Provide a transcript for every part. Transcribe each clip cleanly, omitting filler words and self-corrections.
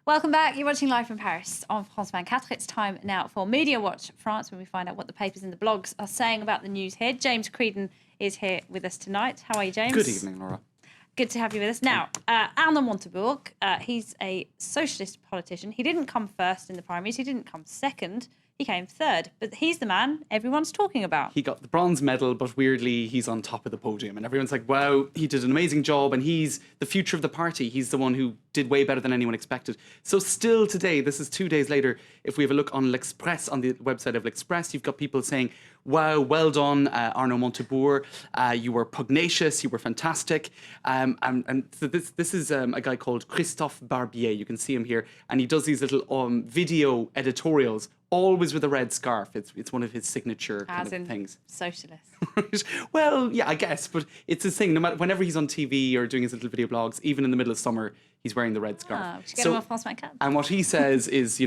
Welcome back. You're watching Live from Paris on France 24. It's time now for Media Watch France, when we find out what the papers and the blogs are saying about the news here. James Creedon is here with us tonight. How are you, James? Good evening, Laura. Good to have you with us. Now, Arnaud Montebourg, he's a socialist politician. He didn't come first in the primaries. He didn't come second. He came third. But he's the man everyone's talking about. He got the bronze medal, but weirdly, he's on top of the podium. And everyone's like, wow, he did an amazing job. And he's the future of the party. He's the one who did way better than anyone expected. So still today, this is 2 days later, if we have a look on L'Express, on the website of L'Express, you've got people saying, wow, well done, Arnaud Montebourg. You were pugnacious. You were fantastic. And so this is a guy called Christophe Barbier. You can see him here. And he does these little video editorials, always with a red scarf. It's one of his signature kind of things. Socialist. Well, yeah, I guess, but it's his thing. No matter, whenever he's on TV or doing his little video blogs, even in the middle of summer, he's wearing the red scarf. We should get him off France 24. And what he says is,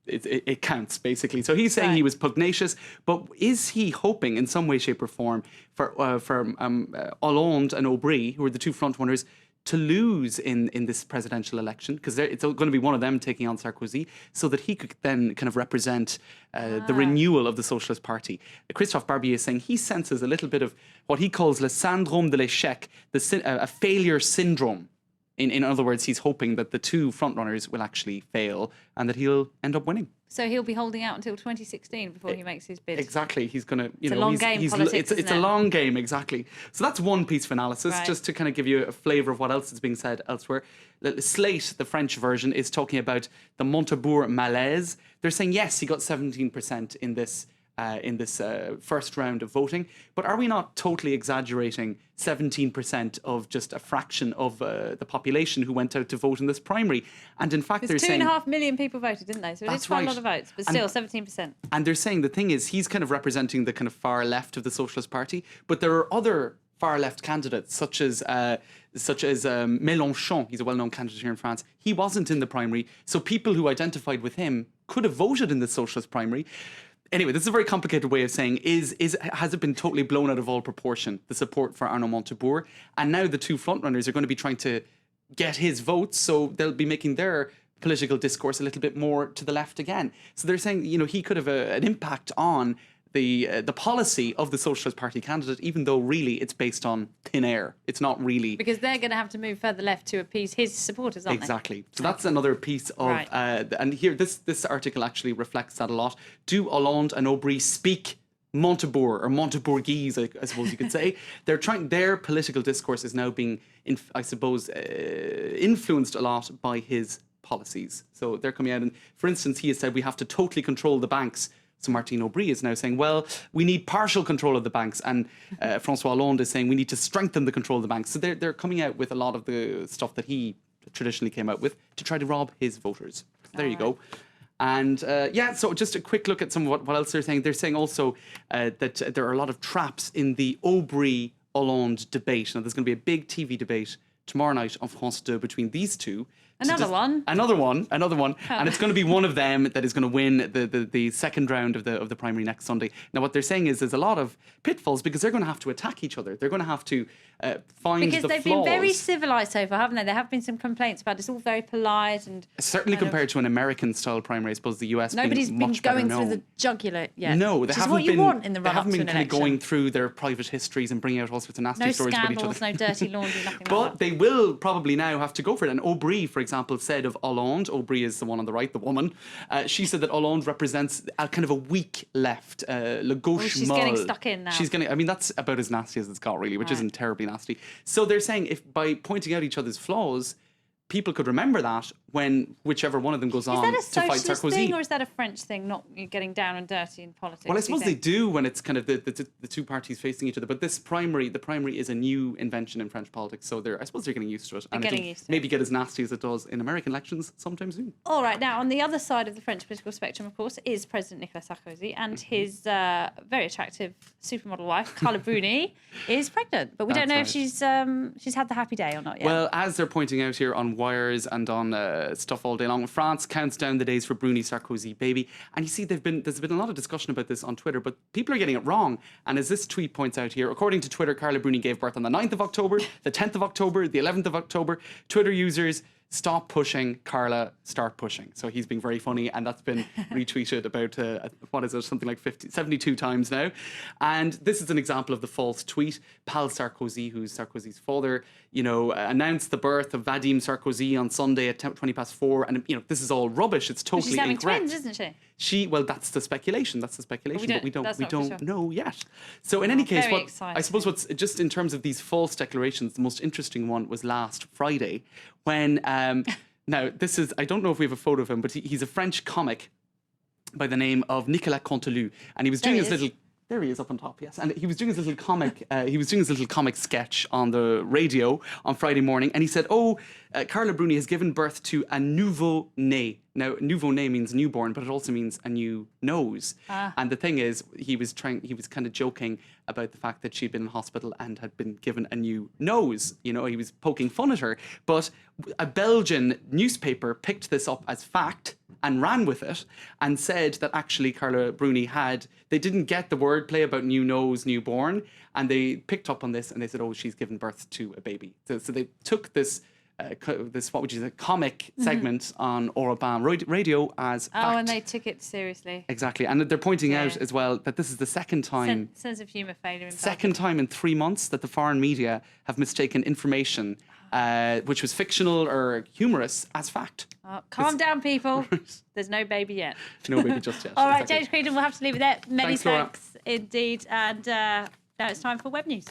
it counts, basically. So he's saying he was pugnacious, but is he hoping in some way, shape or form for Hollande and Aubry, who are the two front runners, to lose in this presidential election, because it's going to be one of them taking on Sarkozy, so that he could then kind of represent the renewal of the Socialist Party. Christophe Barbier is saying he senses a little bit of what he calls le syndrome de l'échec, a failure syndrome. In other words, he's hoping that the two frontrunners will actually fail and that he'll end up winning. So he'll be holding out until 2016 before he makes his bid. Exactly. He's going to, it's a long game, politics, it's a long game, exactly. So that's one piece of analysis, just to kind of give you a flavour of what else is being said elsewhere. Slate, the French version, is talking about the Montebourg malaise. They're saying, yes, he got 17% in this first round of voting. But are we not totally exaggerating 17% of just a fraction of the population who went out to vote in this primary? And in fact, they're saying 2.5 million people voted, didn't they? So it is quite a lot of votes, but still 17%. And they're saying the thing is, he's kind of representing the kind of far left of the Socialist Party, but there are other far left candidates, such as Mélenchon. He's a well-known candidate here in France. He wasn't in the primary, so people who identified with him could have voted in the Socialist primary. Anyway, this is a very complicated way of saying, has it been totally blown out of all proportion, the support for Arnaud Montebourg? And now the two frontrunners are going to be trying to get his votes, so they'll be making their political discourse a little bit more to the left again. So they're saying, he could have an impact on the policy of the Socialist Party candidate, even though really it's based on thin air. It's not really. Because they're going to have to move further left to appease his supporters, aren't they? Exactly. So that's another piece of, and here, this article actually reflects that a lot. Do Hollande and Aubry speak Montebourg, or Montebourgese, I suppose you could say? Their political discourse is now being, influenced a lot by his policies. So they're coming out and, for instance, he has said we have to totally control the banks. So Martine Aubry is now saying, well, we need partial control of the banks. And François Hollande is saying we need to strengthen the control of the banks. So they're coming out with a lot of the stuff that he traditionally came out with to try to rob his voters. So there you go. And so just a quick look at some of what else they're saying. They're saying also that there are a lot of traps in the Aubry-Hollande debate. Now, there's going to be a big TV debate tomorrow night on France 2 between these two. Another one. And it's going to be one of them that is going to win the second round of the primary next Sunday. Now, what they're saying is there's a lot of pitfalls because they're going to have to attack each other. They're going to have to find the flaws. Because they've been very civilised so far, haven't they? There have been some complaints about it's all very polite and certainly compared to an American-style primary. I suppose the US nobody's been going through the jugular yet. No, they haven't been. Which is what you want in the run-up to an election. They haven't been going through their private histories and bringing out all sorts of nasty stories about each other. No scandals, no dirty laundry, nothing like that. But they will probably now have to go for it. And Aubry, for example, said of Hollande, Aubry is the one on the right, the woman, she said that Hollande represents a kind of a weak left, le gauche she's getting stuck in now. That's about as nasty as it's got, really, which isn't terribly nasty. So they're saying if by pointing out each other's flaws, people could remember that when whichever one of them goes on to fight Sarkozy. Is that a socialist thing or is that a French thing, not getting down and dirty in politics? Well, I suppose they do when it's kind of the two parties facing each other. But the primary is a new invention in French politics. So I suppose they're getting used to it. And it'll maybe get as nasty as it does in American elections sometime soon. All right. Now, on the other side of the French political spectrum, of course, is President Nicolas Sarkozy. And his very attractive supermodel wife, Carla Bruni, is pregnant. But we don't know if she's had the happy day or not yet. Well, as they're pointing out here on Wires and on stuff all day long, France counts down the days for Bruni Sarkozy baby. And you see, there's been a lot of discussion about this on Twitter, but people are getting it wrong. And as this tweet points out here, according to Twitter, Carla Bruni gave birth on the 9th of October, the 10th of October, the 11th of October. Twitter users stop pushing, Carla, start pushing. So he's being very funny, and that's been retweeted about, what is it, something like 72 times now. And this is an example of the false tweet. Paul Sarkozy, who's Sarkozy's father, announced the birth of Vadim Sarkozy on Sunday at 4:20. And, this is all rubbish. It's totally She's having incorrect. twins, isn't she? Well, that's the speculation. But we don't know yet. So in any case, I suppose what's just in terms of these false declarations, the most interesting one was last Friday when, now this is, I don't know if we have a photo of him, but he's a French comic by the name of Nicolas Canteloup, and he was doing his little. There he is up on top, yes. And he was doing his little comic, sketch on the radio on Friday morning. And he said, Carla Bruni has given birth to a nouveau-né. Now, nouveau-né means newborn, but it also means a new nose. And the thing is, he was kind of joking about the fact that she'd been in hospital and had been given a new nose. He was poking fun at her. But a Belgian newspaper picked this up as fact and ran with it and said that actually Carla Bruni they didn't get the wordplay about new nose, newborn, and they picked up on this and they said, she's given birth to a baby. So they took this what would you say, comic segment on Orobam radio as fact. And they took it seriously. Exactly. And they're pointing out as well that this is the second time... Sense of humour failure. Second time in 3 months that the foreign media have mistaken information which was fictional or humorous as fact. Calm down, people. There's no baby yet. No baby just yet. All right, James Creedon, we'll have to leave it there. Many Thanks, Laura. thanks indeed. And now it's time for web news.